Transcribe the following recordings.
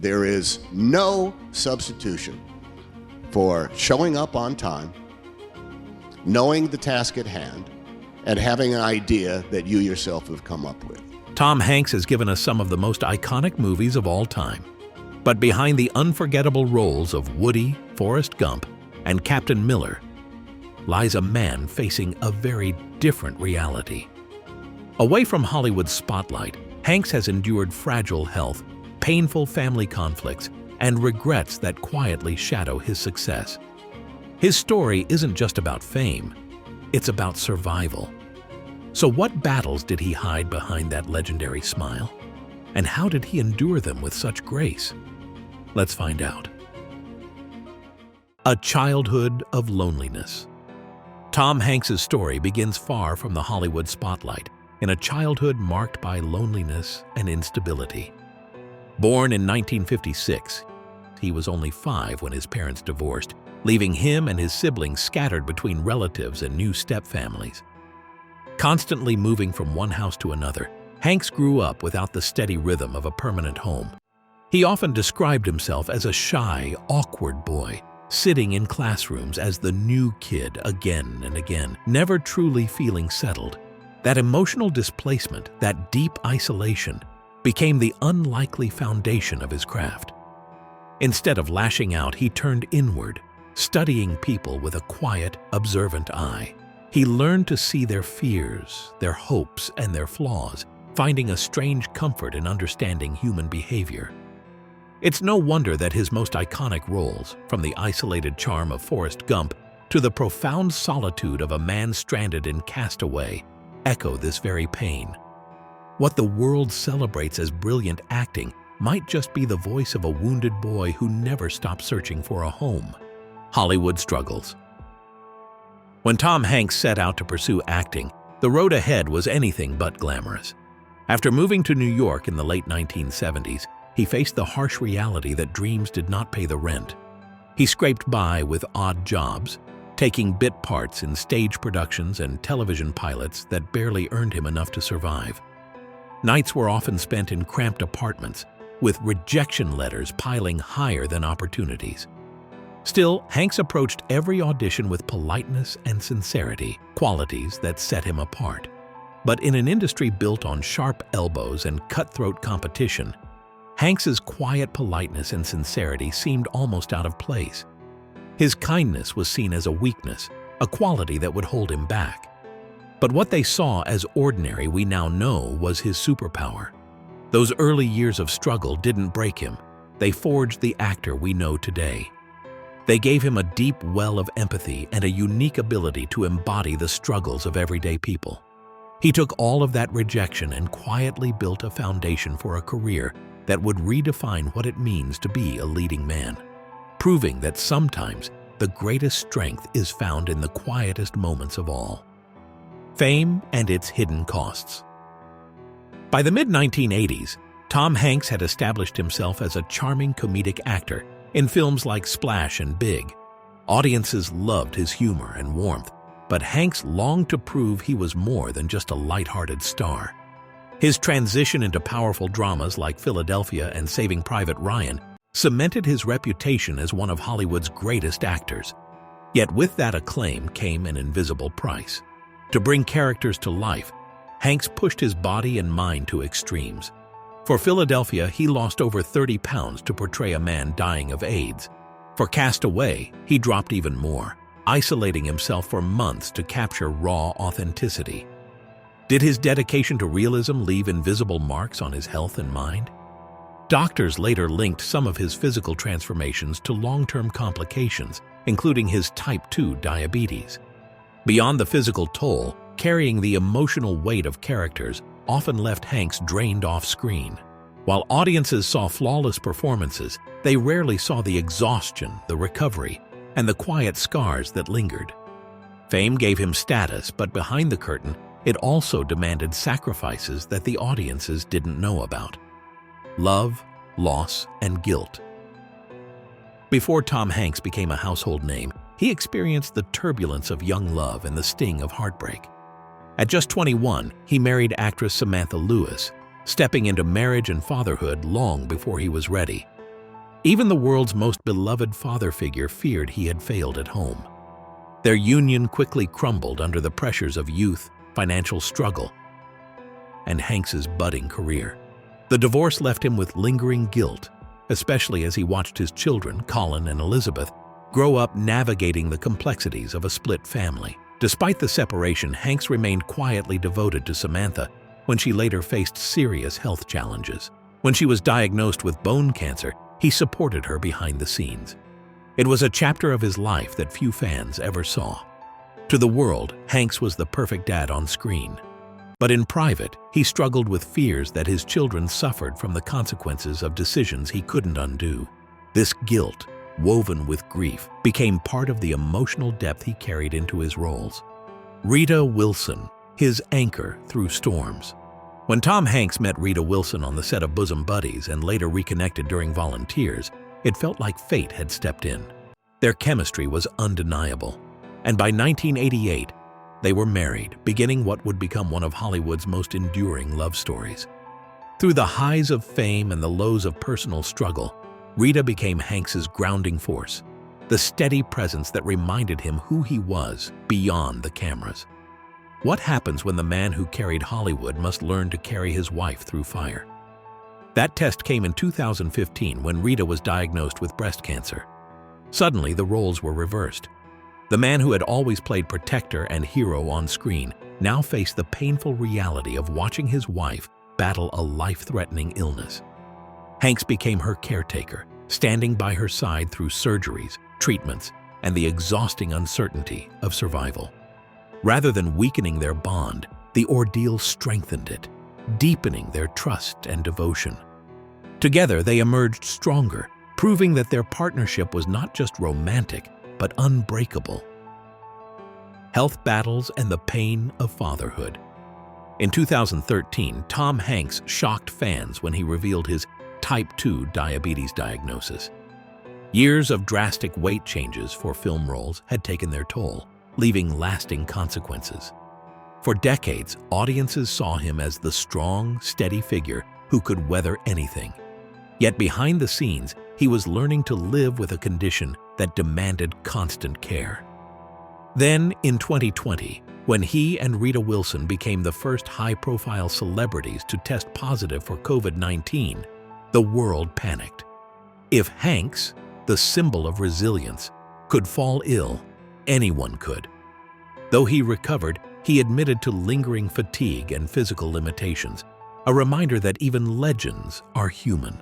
There is no substitution for showing up on time, knowing the task at hand, and having an idea that you yourself have come up with. Tom Hanks has given us some of the most iconic movies of all time. But behind the unforgettable roles of Woody, Forrest Gump, and Captain Miller lies a man facing a very different reality. Away from Hollywood's spotlight, Hanks has endured fragile health, painful family conflicts, and regrets that quietly shadow his success. His story isn't just about fame, it's about survival. So what battles did he hide behind that legendary smile? And how did he endure them with such grace? Let's find out. A childhood of loneliness. Tom Hanks's story begins far from the Hollywood spotlight, in a childhood marked by loneliness and instability. Born in 1956, he was only 5 when his parents divorced, leaving him and his siblings scattered between relatives and new stepfamilies. Constantly moving from one house to another, Hanks grew up without the steady rhythm of a permanent home. He often described himself as a shy, awkward boy, sitting in classrooms as the new kid again and again, never truly feeling settled. That emotional displacement, that deep isolation, became the unlikely foundation of his craft. Instead of lashing out, he turned inward, studying people with a quiet, observant eye. He learned to see their fears, their hopes, and their flaws, finding a strange comfort in understanding human behavior. It's no wonder that his most iconic roles, from the isolated charm of Forrest Gump to the profound solitude of a man stranded in Castaway, echo this very pain. What the world celebrates as brilliant acting might just be the voice of a wounded boy who never stopped searching for a home. Hollywood struggles. When Tom Hanks set out to pursue acting, the road ahead was anything but glamorous. After moving to New York in the late 1970s, he faced the harsh reality that dreams did not pay the rent. He scraped by with odd jobs, taking bit parts in stage productions and television pilots that barely earned him enough to survive. Nights were often spent in cramped apartments, with rejection letters piling higher than opportunities. Still, Hanks approached every audition with politeness and sincerity, qualities that set him apart. But in an industry built on sharp elbows and cutthroat competition, Hanks's quiet politeness and sincerity seemed almost out of place. His kindness was seen as a weakness, a quality that would hold him back. But what they saw as ordinary, we now know, was his superpower. Those early years of struggle didn't break him. They forged the actor we know today. They gave him a deep well of empathy and a unique ability to embody the struggles of everyday people. He took all of that rejection and quietly built a foundation for a career that would redefine what it means to be a leading man, proving that sometimes the greatest strength is found in the quietest moments of all. Fame and its hidden costs. By the mid-1980s, Tom Hanks had established himself as a charming comedic actor in films like Splash and Big. Audiences loved his humor and warmth, but Hanks longed to prove he was more than just a lighthearted star. His transition into powerful dramas like Philadelphia and Saving Private Ryan cemented his reputation as one of Hollywood's greatest actors. Yet with that acclaim came an invisible price. To bring characters to life, Hanks pushed his body and mind to extremes. For Philadelphia, he lost over 30 pounds to portray a man dying of AIDS. For Castaway, he dropped even more, isolating himself for months to capture raw authenticity. Did his dedication to realism leave invisible marks on his health and mind? Doctors later linked some of his physical transformations to long-term complications, including his type 2 diabetes. Beyond the physical toll, carrying the emotional weight of characters often left Hanks drained off screen. While audiences saw flawless performances, they rarely saw the exhaustion, the recovery, and the quiet scars that lingered. Fame gave him status, but behind the curtain, it also demanded sacrifices that the audiences didn't know about. Love, loss, and guilt. Before Tom Hanks became a household name, he experienced the turbulence of young love and the sting of heartbreak. At just 21, he married actress Samantha Lewis, stepping into marriage and fatherhood long before he was ready. Even the world's most beloved father figure feared he had failed at home. Their union quickly crumbled under the pressures of youth, financial struggle, and Hanks's budding career. The divorce left him with lingering guilt, especially as he watched his children, Colin and Elizabeth, grow up navigating the complexities of a split family. Despite the separation, Hanks remained quietly devoted to Samantha when she later faced serious health challenges. When she was diagnosed with bone cancer, he supported her behind the scenes. It was a chapter of his life that few fans ever saw. To the world, Hanks was the perfect dad on screen. But in private, he struggled with fears that his children suffered from the consequences of decisions he couldn't undo. This guilt, woven with grief, became part of the emotional depth he carried into his roles. Rita Wilson, his anchor through storms. When Tom Hanks met Rita Wilson on the set of Bosom Buddies and later reconnected during Volunteers, it felt like fate had stepped in. Their chemistry was undeniable, and by 1988, they were married, beginning what would become one of Hollywood's most enduring love stories. Through the highs of fame and the lows of personal struggle, Rita became Hanks's grounding force, the steady presence that reminded him who he was beyond the cameras. What happens when the man who carried Hollywood must learn to carry his wife through fire? That test came in 2015 when Rita was diagnosed with breast cancer. Suddenly, the roles were reversed. The man who had always played protector and hero on screen now faced the painful reality of watching his wife battle a life-threatening illness. Hanks became her caretaker, standing by her side through surgeries, treatments, and the exhausting uncertainty of survival. Rather than weakening their bond, the ordeal strengthened it, deepening their trust and devotion. Together, they emerged stronger, proving that their partnership was not just romantic, but unbreakable. Health battles and the pain of fatherhood. In 2013, Tom Hanks shocked fans when he revealed his type 2 diabetes diagnosis. Years of drastic weight changes for film roles had taken their toll, leaving lasting consequences. For decades, audiences saw him as the strong, steady figure who could weather anything. Yet behind the scenes, he was learning to live with a condition that demanded constant care. Then, in 2020, when he and Rita Wilson became the first high-profile celebrities to test positive for COVID-19, the world panicked. If Hanks, the symbol of resilience, could fall ill, anyone could. Though he recovered, he admitted to lingering fatigue and physical limitations, a reminder that even legends are human.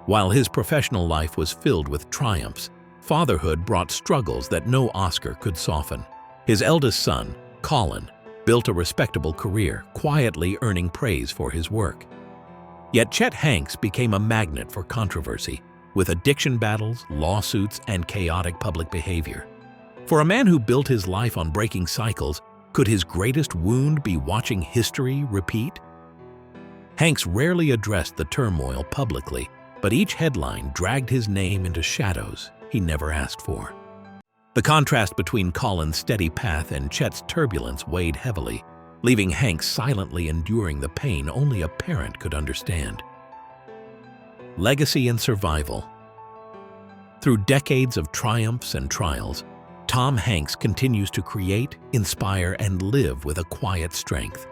While his professional life was filled with triumphs, fatherhood brought struggles that no Oscar could soften. His eldest son, Colin, built a respectable career, quietly earning praise for his work. Yet Chet Hanks became a magnet for controversy, with addiction battles, lawsuits, and chaotic public behavior. For a man who built his life on breaking cycles, could his greatest wound be watching history repeat? Hanks rarely addressed the turmoil publicly, but each headline dragged his name into shadows he never asked for. The contrast between Colin's steady path and Chet's turbulence weighed heavily, leaving Hanks silently enduring the pain only a parent could understand. Legacy and survival. Through decades of triumphs and trials, Tom Hanks continues to create, inspire, and live with a quiet strength.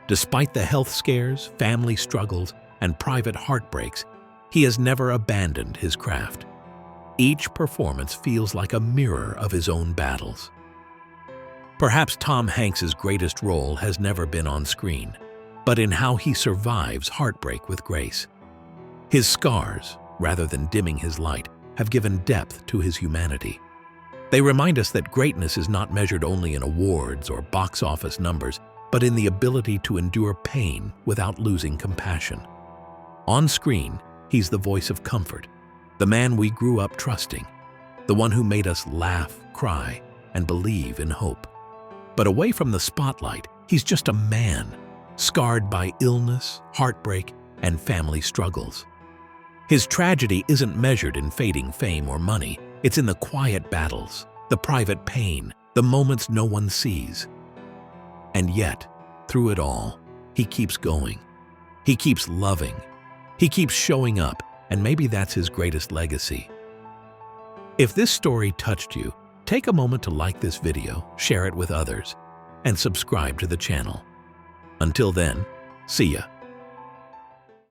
Despite the health scares, family struggles, and private heartbreaks, he has never abandoned his craft. Each performance feels like a mirror of his own battles. Perhaps Tom Hanks's greatest role has never been on screen, but in how he survives heartbreak with grace. His scars, rather than dimming his light, have given depth to his humanity. They remind us that greatness is not measured only in awards or box office numbers, but in the ability to endure pain without losing compassion. On screen, he's the voice of comfort, the man we grew up trusting, the one who made us laugh, cry, and believe in hope. But away from the spotlight, he's just a man, scarred by illness, heartbreak, and family struggles. His tragedy isn't measured in fading fame or money. It's in the quiet battles, the private pain, the moments no one sees. And yet, through it all, he keeps going. He keeps loving. He keeps showing up, and maybe that's his greatest legacy. If this story touched you, take a moment to like this video, share it with others, and subscribe to the channel. Until then, see ya.